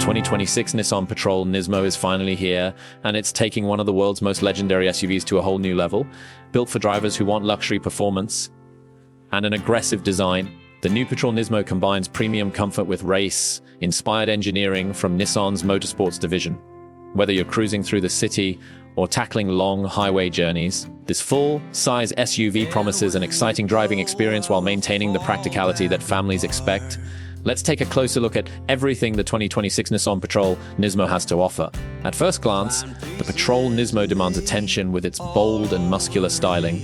2026 Nissan Patrol NISMO is finally here, and it's taking one of the world's most legendary SUVs to a whole new level. Built for drivers who want luxury performance and an aggressive design, the new Patrol NISMO combines premium comfort with race-inspired engineering from Nissan's motorsports division. Whether you're cruising through the city or tackling long highway journeys, this full-size SUV promises an exciting driving experience while maintaining the practicality that families expect. Let's take a closer look at everything the 2026 Nissan Patrol NISMO has to offer. At first glance, the Patrol NISMO demands attention with its bold and muscular styling.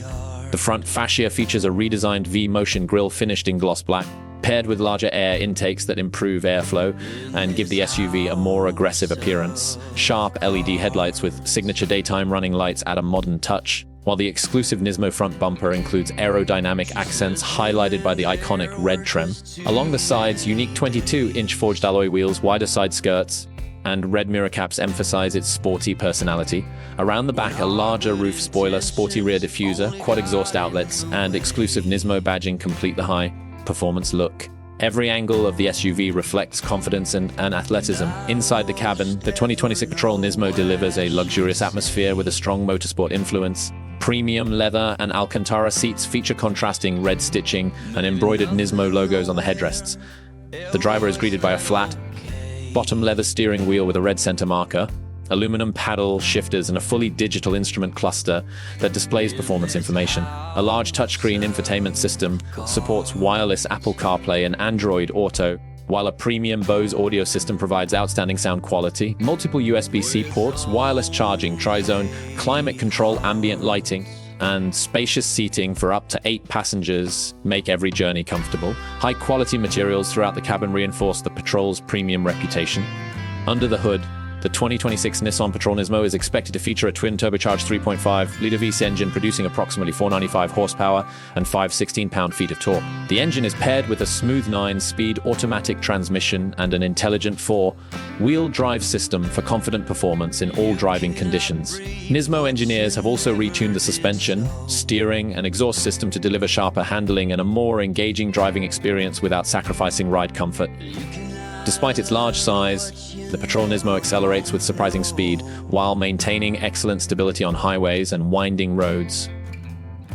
The front fascia features a redesigned V-motion grille finished in gloss black, paired with larger air intakes that improve airflow and give the SUV a more aggressive appearance. Sharp LED headlights with signature daytime running lights add a modern touch, while the exclusive NISMO front bumper includes aerodynamic accents highlighted by the iconic red trim. Along the sides, unique 22-inch forged alloy wheels, wider side skirts, and red mirror caps emphasize its sporty personality. Around the back, a larger roof spoiler, sporty rear diffuser, quad exhaust outlets, and exclusive NISMO badging complete the high-performance look. Every angle of the SUV reflects confidence and athleticism. Inside the cabin, the 2026 Patrol NISMO delivers a luxurious atmosphere with a strong motorsport influence. Premium leather and Alcantara seats feature contrasting red stitching and embroidered NISMO logos on the headrests. The driver is greeted by a flat, bottom leather steering wheel with a red center marker, aluminum paddle shifters, and a fully digital instrument cluster that displays performance information. A large touchscreen infotainment system supports wireless Apple CarPlay and Android Auto, while a premium Bose audio system provides outstanding sound quality. Multiple USB-C ports, wireless charging, tri-zone, climate control, ambient lighting, and spacious seating for up to 8 passengers make every journey comfortable. High-quality materials throughout the cabin reinforce the Patrol's premium reputation. Under the hood, the 2026 Nissan Patrol NISMO is expected to feature a twin-turbocharged 3.5-liter V6 engine producing approximately 495 horsepower and 516 pound-feet of torque. The engine is paired with a smooth 9-speed automatic transmission and an intelligent 4-wheel drive system for confident performance in all driving conditions. NISMO engineers have also retuned the suspension, steering, and exhaust system to deliver sharper handling and a more engaging driving experience without sacrificing ride comfort. Despite its large size, the Patrol NISMO accelerates with surprising speed while maintaining excellent stability on highways and winding roads.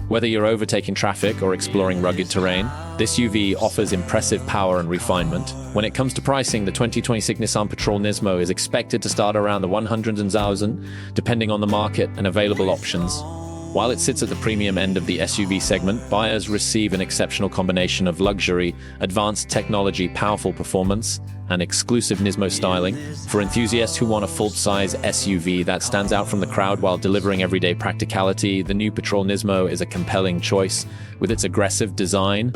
Whether you're overtaking traffic or exploring rugged terrain, this SUV offers impressive power and refinement. When it comes to pricing, the 2026 Nissan Patrol NISMO is expected to start around the 100,000, depending on the market and available options. While it sits at the premium end of the SUV segment, buyers receive an exceptional combination of luxury, advanced technology, powerful performance, and exclusive NISMO styling. For enthusiasts who want a full-size SUV that stands out from the crowd while delivering everyday practicality, the new Patrol NISMO is a compelling choice. With its aggressive design,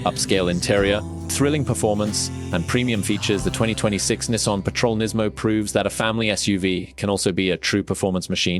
upscale interior, thrilling performance, and premium features, the 2026 Nissan Patrol NISMO proves that a family SUV can also be a true performance machine.